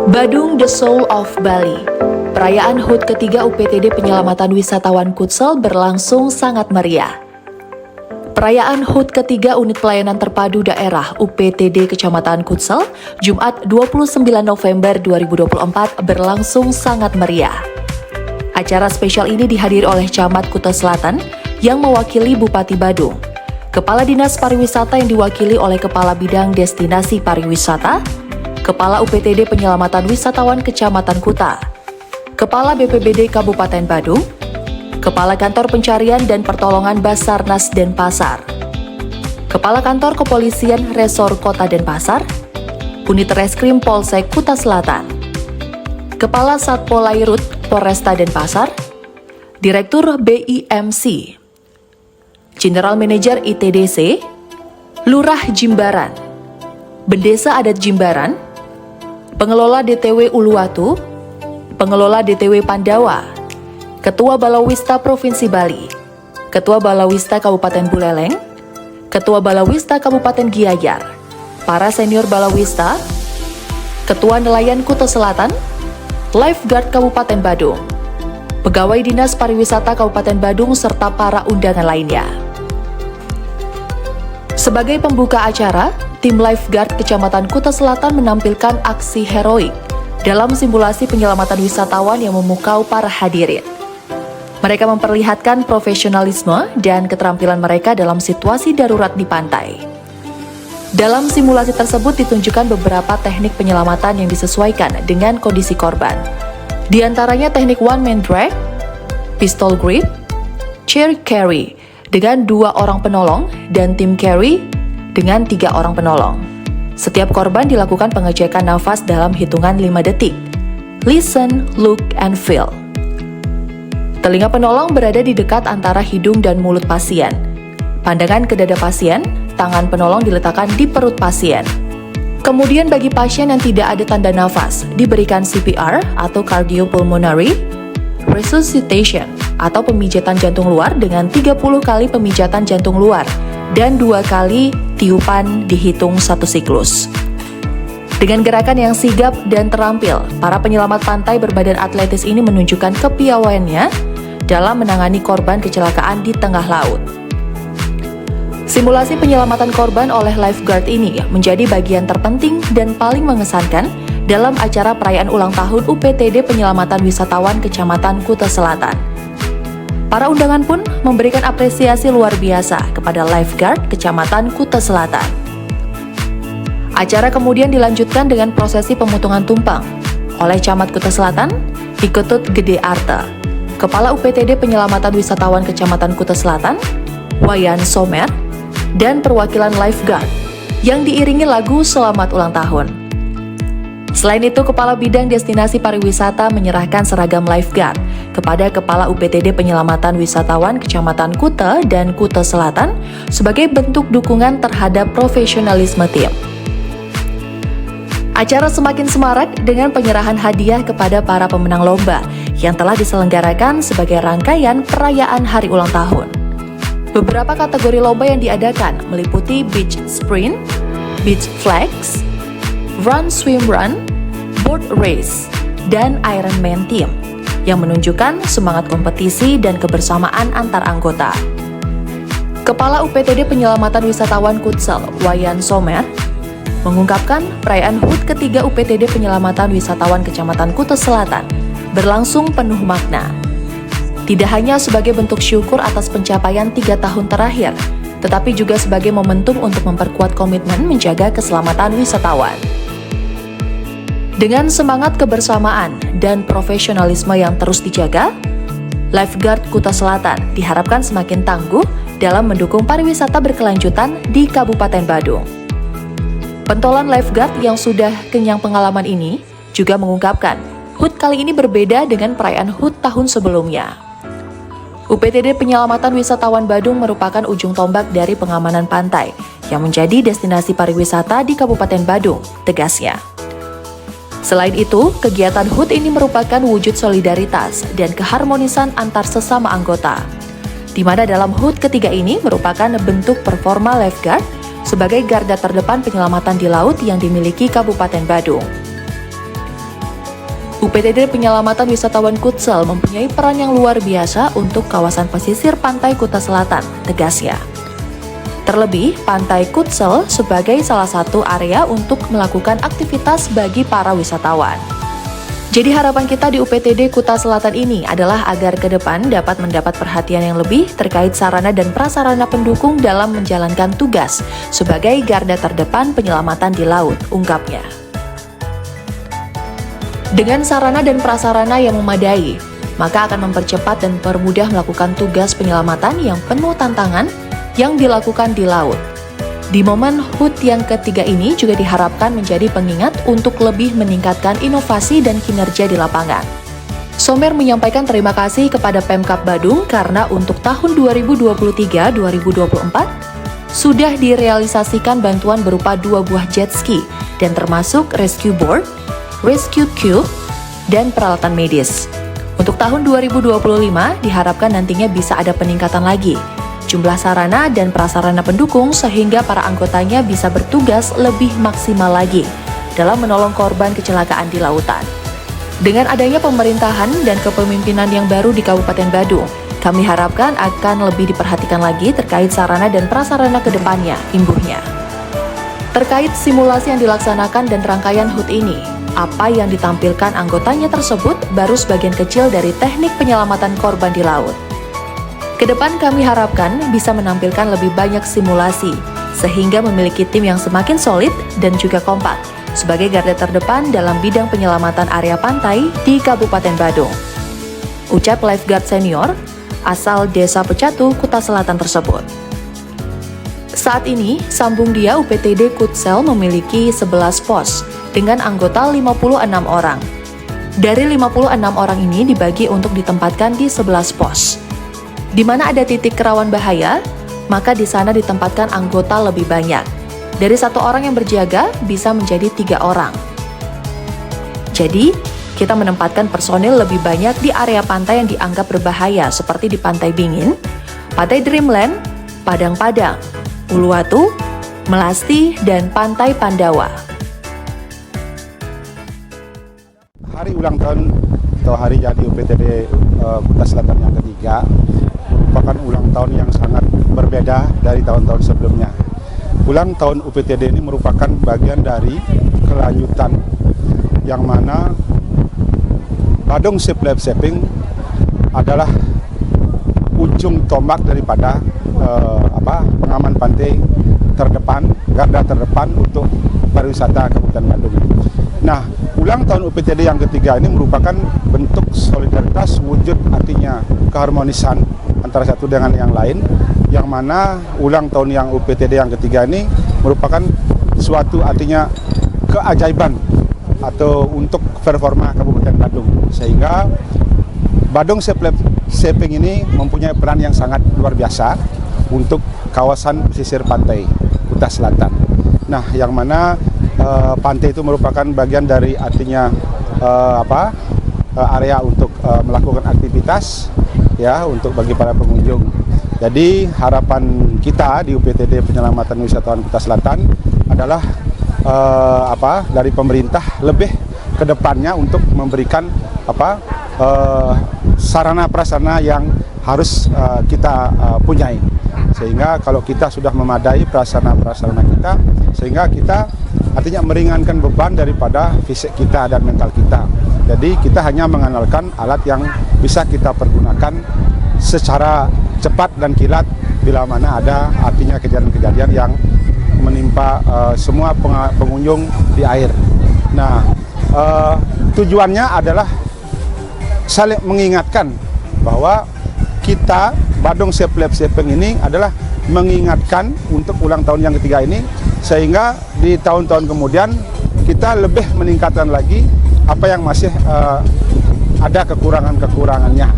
Badung The Soul of Bali. Perayaan HUT ketiga UPTD Penyelamatan Wisatawan Kutsel berlangsung sangat meriah. Perayaan HUT ketiga Unit Pelayanan Terpadu Daerah UPTD Kecamatan Kutsel, Jumat 29 November 2024 berlangsung sangat meriah. Acara spesial ini dihadiri oleh Camat Kuta Selatan yang mewakili Bupati Badung, Kepala Dinas Pariwisata yang diwakili oleh Kepala Bidang Destinasi Pariwisata, Kepala UPTD Penyelamatan Wisatawan Kecamatan Kuta, Kepala BPBD Kabupaten Badung, Kepala Kantor Pencarian dan Pertolongan Basarnas Denpasar, Kepala Kantor Kepolisian Resor Kota Denpasar, Unit Reskrim Polsek Kuta Selatan, Kepala Satpol Lairut Polresta Denpasar, Direktur BIMC, General Manager ITDC, Lurah Jimbaran, Bendesa Adat Jimbaran, Pengelola DTW Uluwatu, Pengelola DTW Pandawa, Ketua Balawista Provinsi Bali, Ketua Balawista Kabupaten Buleleng, Ketua Balawista Kabupaten Gianyar, para senior Balawista, Ketua Nelayan Kuta Selatan, Lifeguard Kabupaten Badung, Pegawai Dinas Pariwisata Kabupaten Badung, serta para undangan lainnya. Sebagai pembuka acara, tim Lifeguard Kecamatan Kuta Selatan menampilkan aksi heroik dalam simulasi penyelamatan wisatawan yang memukau para hadirin. Mereka memperlihatkan profesionalisme dan keterampilan mereka dalam situasi darurat di pantai. Dalam simulasi tersebut ditunjukkan beberapa teknik penyelamatan yang disesuaikan dengan kondisi korban. Di antaranya teknik one man drag, pistol grip, chair carry dengan 2 orang penolong, dan tim carry dengan 3 orang penolong. Setiap korban dilakukan pengecekan nafas dalam hitungan 5 detik. Listen, look, and feel. Telinga penolong berada di dekat antara hidung dan mulut pasien. Pandangan ke dada pasien, tangan penolong diletakkan di perut pasien. Kemudian bagi pasien yang tidak ada tanda nafas, diberikan CPR atau cardiopulmonary resuscitation atau pemijatan jantung luar dengan 30 kali pemijatan jantung luar dan 2 kali tiupan dihitung 1 siklus. Dengan gerakan yang sigap dan terampil, para penyelamat pantai berbadan atletis ini menunjukkan kepiawaiannya dalam menangani korban kecelakaan di tengah laut. Simulasi penyelamatan korban oleh lifeguard ini menjadi bagian terpenting dan paling mengesankan dalam acara perayaan ulang tahun UPTD Penyelamatan Wisatawan Kecamatan Kuta Selatan. Para undangan pun memberikan apresiasi luar biasa kepada lifeguard Kecamatan Kuta Selatan. Acara kemudian dilanjutkan dengan prosesi pemotongan tumpang oleh Camat Kuta Selatan, Iketut Gede Arte, Kepala UPTD Penyelamatan Wisatawan Kecamatan Kuta Selatan, Wayan Somer, dan perwakilan lifeguard yang diiringi lagu Selamat Ulang Tahun. Selain itu, Kepala Bidang Destinasi Pariwisata menyerahkan seragam lifeguard kepada Kepala UPTD Penyelamatan Wisatawan Kecamatan Kuta dan Kuta Selatan sebagai bentuk dukungan terhadap profesionalisme tim. Acara semakin semarak dengan penyerahan hadiah kepada para pemenang lomba yang telah diselenggarakan sebagai rangkaian perayaan hari ulang tahun. Beberapa kategori lomba yang diadakan meliputi beach sprint, beach flags, run swim run, boat race, dan Ironman team yang menunjukkan semangat kompetisi dan kebersamaan antar anggota. Kepala UPTD Penyelamatan Wisatawan Kutsel, Wayan Somer, mengungkapkan perayaan HUT ketiga UPTD Penyelamatan Wisatawan Kecamatan Kuta Selatan berlangsung penuh makna. Tidak hanya sebagai bentuk syukur atas pencapaian 3 tahun terakhir, tetapi juga sebagai momentum untuk memperkuat komitmen menjaga keselamatan wisatawan. Dengan semangat kebersamaan dan profesionalisme yang terus dijaga, Lifeguard Kuta Selatan diharapkan semakin tangguh dalam mendukung pariwisata berkelanjutan di Kabupaten Badung. Pentolan lifeguard yang sudah kenyang pengalaman ini juga mengungkapkan HUT kali ini berbeda dengan perayaan HUT tahun sebelumnya. UPTD Penyelamatan Wisatawan Badung merupakan ujung tombak dari pengamanan pantai yang menjadi destinasi pariwisata di Kabupaten Badung, tegasnya. Selain itu, kegiatan HUT ini merupakan wujud solidaritas dan keharmonisan antar sesama anggota, di mana dalam HUT ketiga ini merupakan bentuk performa lifeguard sebagai garda terdepan penyelamatan di laut yang dimiliki Kabupaten Badung. UPTD Penyelamatan Wisatawan Kutsel mempunyai peran yang luar biasa untuk kawasan pesisir pantai Kuta Selatan, tegasnya. Terlebih, Pantai Kutsel sebagai salah satu area untuk melakukan aktivitas bagi para wisatawan. Jadi harapan kita di UPTD Kuta Selatan ini adalah agar ke depan dapat mendapat perhatian yang lebih terkait sarana dan prasarana pendukung dalam menjalankan tugas sebagai garda terdepan penyelamatan di laut, ungkapnya. Dengan sarana dan prasarana yang memadai, maka akan mempercepat dan mempermudah melakukan tugas penyelamatan yang penuh tantangan yang dilakukan di laut. Di momen HUT yang ketiga ini juga diharapkan menjadi pengingat untuk lebih meningkatkan inovasi dan kinerja di lapangan. Somer menyampaikan terima kasih kepada Pemkab Badung karena untuk tahun 2023-2024 sudah direalisasikan bantuan berupa 2 buah jet ski dan termasuk rescue board, rescue cube, dan peralatan medis. Untuk tahun 2025 diharapkan nantinya bisa ada peningkatan lagi jumlah sarana dan prasarana pendukung sehingga para anggotanya bisa bertugas lebih maksimal lagi dalam menolong korban kecelakaan di lautan. Dengan adanya pemerintahan dan kepemimpinan yang baru di Kabupaten Badung, kami harapkan akan lebih diperhatikan lagi terkait sarana dan prasarana ke depannya, imbuhnya. Terkait simulasi yang dilaksanakan dan rangkaian HUT ini, apa yang ditampilkan anggotanya tersebut baru sebagian kecil dari teknik penyelamatan korban di laut. Kedepan kami harapkan bisa menampilkan lebih banyak simulasi, sehingga memiliki tim yang semakin solid dan juga kompak, sebagai garda terdepan dalam bidang penyelamatan area pantai di Kabupaten Badung. Ucap lifeguard senior, asal Desa Pecatu, Kuta Selatan tersebut. Saat ini, Sambung Dia UPTD Kutsel memiliki 11 pos, dengan anggota 56 orang. Dari 56 orang ini dibagi untuk ditempatkan di 11 pos. Di mana ada titik rawan bahaya, maka di sana ditempatkan anggota lebih banyak. Dari 1 orang yang berjaga bisa menjadi 3 orang. Jadi, kita menempatkan personil lebih banyak di area pantai yang dianggap berbahaya seperti di Pantai Bingin, Pantai Dreamland, Padang-Padang, Uluwatu, Melasti, dan Pantai Pandawa. Hari ulang tahun atau hari jadi UPTD Kuta Selatan yang ketiga merupakan ulang tahun yang sangat berbeda dari tahun-tahun sebelumnya. Ulang tahun UPTD ini merupakan bagian dari kelanjutan yang mana Badung Ship Lab Shaping adalah ujung tombak daripada pengaman pantai terdepan, garda terdepan untuk pariwisata Kabupaten Badung. Nah, ulang tahun UPTD yang ketiga ini merupakan bentuk solidaritas, wujud artinya keharmonisan antara satu dengan yang lain, yang mana ulang tahun yang UPTD yang ketiga ini merupakan suatu artinya keajaiban atau untuk performa Kabupaten Badung, sehingga Badung Ship Lab Shaping ini mempunyai peran yang sangat luar biasa untuk kawasan pesisir pantai Kuta Selatan. Nah, yang mana pantai itu merupakan bagian dari artinya area untuk melakukan aktivitas ya untuk bagi para pengunjung. Jadi harapan kita di UPTD Penyelamatan Wisatawan Kuta Selatan adalah dari pemerintah lebih ke depannya untuk memberikan sarana prasarana yang harus kita punyai. Sehingga kalau kita sudah memadai prasarana kita, sehingga kita artinya meringankan beban daripada fisik kita dan mental kita. Jadi kita hanya mengandalkan alat yang bisa kita pergunakan secara cepat dan kilat bila mana ada artinya kejadian-kejadian yang menimpa semua pengunjung di air. Nah, tujuannya adalah saling mengingatkan bahwa kita Badung Ship Lab Shaping ini adalah mengingatkan untuk ulang tahun yang ketiga ini, sehingga di tahun-tahun kemudian kita lebih meningkatkan lagi apa yang masih ada kekurangan-kekurangannya.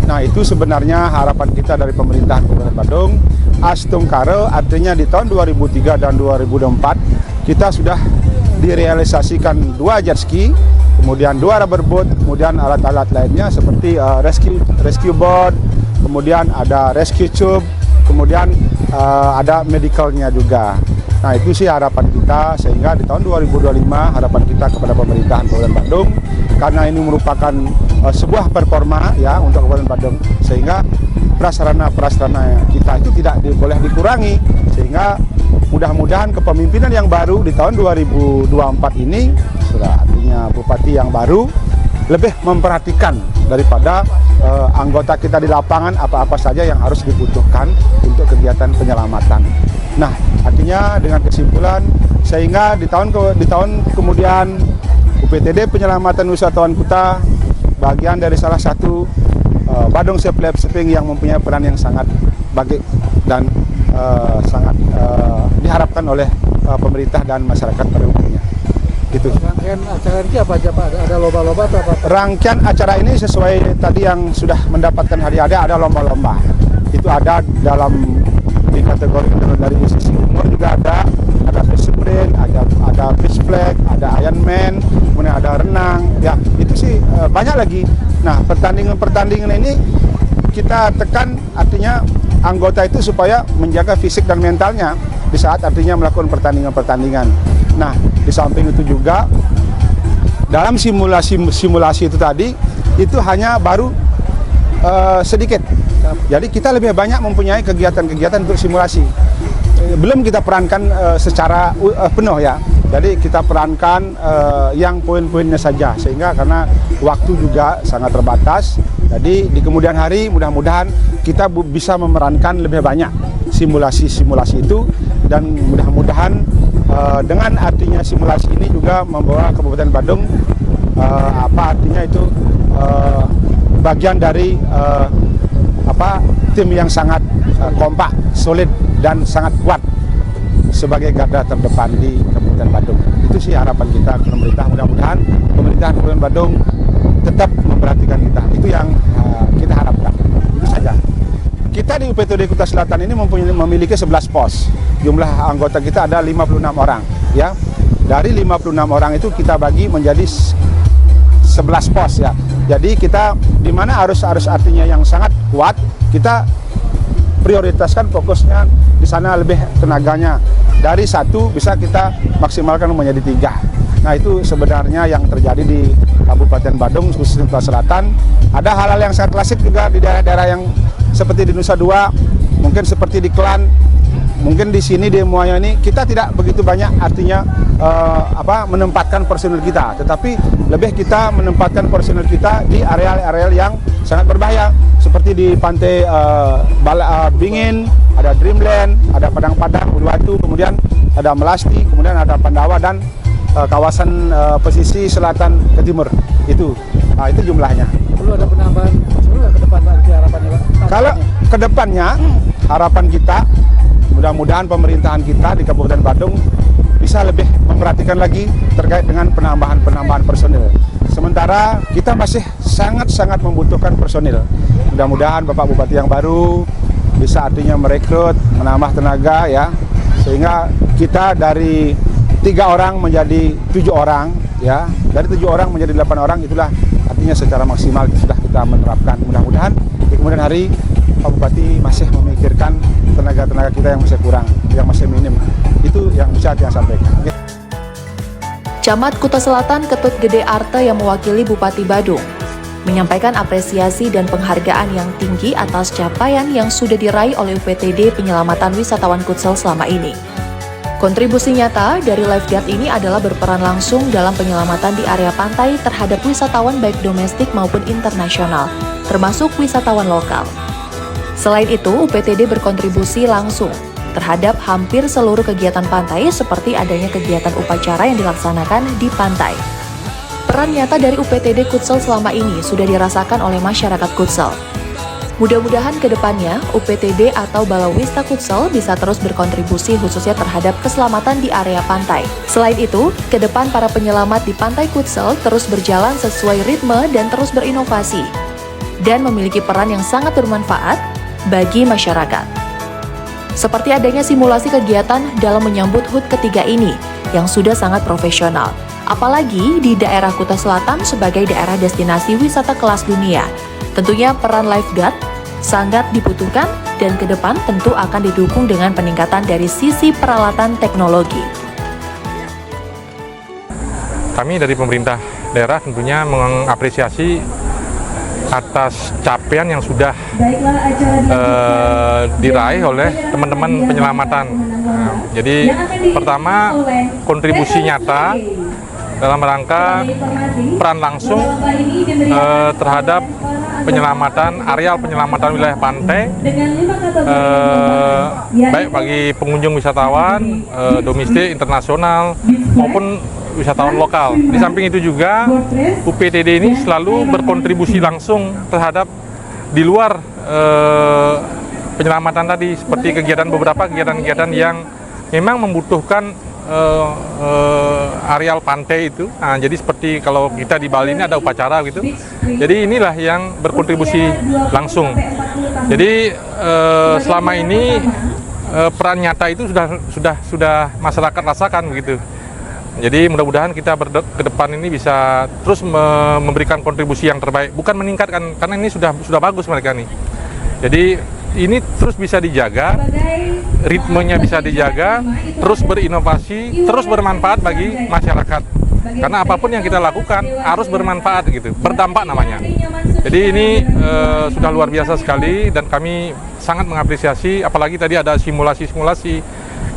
Nah, itu sebenarnya harapan kita dari pemerintah Kabupaten Badung. Astungkare artinya di tahun 2003 dan 2004 kita sudah direalisasikan 2 jet ski, kemudian 2 rubberboat, kemudian alat-alat lainnya seperti rescue board, kemudian ada rescue tube, kemudian ada medicalnya juga. Nah, itu sih harapan kita. kita, sehingga di tahun 2025 harapan kita kepada pemerintahan Kabupaten Badung, karena ini merupakan sebuah performa ya untuk Kabupaten Badung, sehingga prasarana kita itu tidak boleh dikurangi, sehingga mudah-mudahan kepemimpinan yang baru di tahun 2024 ini, sudah artinya bupati yang baru lebih memperhatikan daripada anggota kita di lapangan apa-apa saja yang harus dibutuhkan untuk kegiatan penyelamatan. Nah, artinya dengan kesimpulan, sehingga di tahun kemudian UPTD Penyelamatan Wisatawan Kuta bagian dari salah satu Badung Safe Living yang mempunyai peran yang sangat baik dan sangat diharapkan oleh pemerintah dan masyarakat pada umumnya. Gitu. Rangkaian acara ini apa aja Pak? Ada lomba-lomba atau apa? Rangkaian acara ini sesuai tadi yang sudah mendapatkan hadiah, ada lomba-lomba. Itu ada dalam di kategori dari sisi umur juga ada fish sprint, ada fish flag, ada Ironman, kemudian ada renang. Ya, itu sih banyak lagi. Nah, pertandingan ini kita tekan artinya anggota itu supaya menjaga fisik dan mentalnya di saat artinya melakukan pertandingan. Nah, di samping itu juga dalam simulasi itu tadi itu hanya baru sedikit. Jadi kita lebih banyak mempunyai kegiatan-kegiatan untuk simulasi. Belum kita perankan secara penuh ya. Jadi kita perankan yang poin-poinnya saja, sehingga karena waktu juga sangat terbatas. Jadi di kemudian hari mudah-mudahan kita bisa memerankan lebih banyak simulasi-simulasi itu, dan mudah-mudahan dengan artinya simulasi ini juga membawa Kabupaten Badung artinya itu bagian dari tim yang sangat kompak, solid dan sangat kuat sebagai garda terdepan di Kabupaten Badung. Itu sih harapan kita ke pemerintah. Mudah-mudahan pemerintahan Kabupaten Badung tetap memperhatikan kita. Itu yang kita harapkan. Itu saja. Kita di UPTD Kuta Selatan ini memiliki 11 pos. Jumlah anggota kita ada 56 orang. Ya, dari 56 orang itu kita bagi menjadi 11 pos ya. Jadi kita di mana arus artinya yang sangat kuat, kita prioritaskan fokusnya di sana lebih tenaganya. Dari 1 bisa kita maksimalkan menjadi 3. Nah, itu sebenarnya yang terjadi di Kabupaten Badung khususnya Kuta Selatan. Ada hal-hal yang sangat klasik juga di daerah-daerah yang seperti di Nusa Dua, mungkin seperti di Klan, mungkin di sini di Muaya ini kita tidak begitu banyak artinya menempatkan personil kita, tetapi lebih kita menempatkan personil kita di area-area yang sangat berbahaya, seperti di pantai Bingin, ada Dreamland, ada Padang-Padang, Uluwatu, kemudian ada Melasti, kemudian ada Pandawa dan kawasan pesisir selatan ke timur. Itu jumlahnya. Perlu ada penambahan ke depan Pak, harapannya Pak? Kalau ke depannya harapan kita mudah-mudahan pemerintahan kita di Kabupaten Badung bisa lebih memperhatikan lagi terkait dengan penambahan personil. Sementara kita masih sangat-sangat membutuhkan personil. Mudah-mudahan Bapak Bupati yang baru bisa artinya merekrut, menambah tenaga ya, sehingga kita dari 3 orang menjadi 7 orang ya, dari 7 orang menjadi 8 orang, itulah artinya secara maksimal sudah kita menerapkan. Mudah-mudahan di kemudian hari Pak Bupati masih memikirkan tenaga-tenaga kita yang masih kurang, yang masih minim. Itu yang bisa saya sampaikan. Camat Kuta Selatan Ketut Gede Arte yang mewakili Bupati Badung menyampaikan apresiasi dan penghargaan yang tinggi atas capaian yang sudah diraih oleh UPTD Penyelamatan Wisatawan Kutsel selama ini. Kontribusi nyata dari lifeguard ini adalah berperan langsung dalam penyelamatan di area pantai terhadap wisatawan baik domestik maupun internasional, termasuk wisatawan lokal. Selain itu, UPTD berkontribusi langsung terhadap hampir seluruh kegiatan pantai seperti adanya kegiatan upacara yang dilaksanakan di pantai. Peran nyata dari UPTD Kutsel selama ini sudah dirasakan oleh masyarakat Kutsel. Mudah-mudahan ke depannya, UPTD atau Balawista Kutsel bisa terus berkontribusi khususnya terhadap keselamatan di area pantai. Selain itu, ke depan para penyelamat di pantai Kutsel terus berjalan sesuai ritme dan terus berinovasi, dan memiliki peran yang sangat bermanfaat bagi masyarakat. Seperti adanya simulasi kegiatan dalam menyambut HUT ketiga ini, yang sudah sangat profesional. Apalagi di daerah Kuta Selatan sebagai daerah destinasi wisata kelas dunia. Tentunya peran lifeguard sangat dibutuhkan dan ke depan tentu akan didukung dengan peningkatan dari sisi peralatan teknologi. Kami dari pemerintah daerah tentunya mengapresiasi atas capaian yang sudah diraih oleh teman-teman penyelamatan. Jadi pertama, kontribusi nyata dalam rangka peran langsung terhadap areal penyelamatan wilayah pantai, baik bagi pengunjung wisatawan domestik, internasional maupun wisatawan lokal. Di samping itu juga UPTD ini selalu berkontribusi langsung terhadap di luar penyelamatan tadi, seperti beberapa kegiatan-kegiatan yang memang membutuhkan areal pantai itu. Nah, jadi seperti kalau kita di Bali ini ada upacara gitu. Jadi inilah yang berkontribusi langsung. Jadi selama ini peran nyata itu sudah masyarakat rasakan begitu. Jadi mudah-mudahan kita ke depan ini bisa terus memberikan kontribusi yang terbaik, bukan meningkatkan, karena ini sudah bagus mereka nih. Jadi ini terus bisa dijaga, ritmenya bisa dijaga, terus berinovasi, terus bermanfaat bagi masyarakat. Karena apapun yang kita lakukan harus bermanfaat gitu, berdampak namanya. Jadi ini sudah luar biasa sekali dan kami sangat mengapresiasi, apalagi tadi ada simulasi-simulasi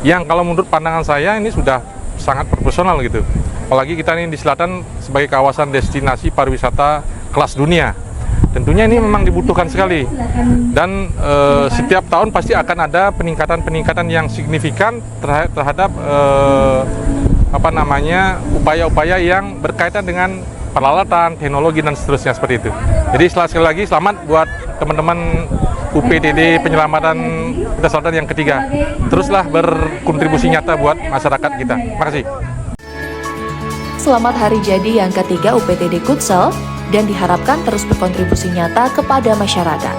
yang kalau menurut pandangan saya ini sudah sangat profesional gitu. Apalagi kita ini di selatan sebagai kawasan destinasi pariwisata kelas dunia. Tentunya ini memang dibutuhkan sekali. Dan setiap tahun pasti akan ada peningkatan yang signifikan terhadap upaya-upaya yang berkaitan dengan peralatan, teknologi dan seterusnya seperti itu. Jadi sekali lagi selamat buat teman-teman UPTD penyelamatan Kuta Selatan yang ketiga. Teruslah berkontribusi nyata buat masyarakat kita. Terima kasih. Selamat hari jadi yang ketiga UPTD Kutsel dan diharapkan terus berkontribusi nyata kepada masyarakat.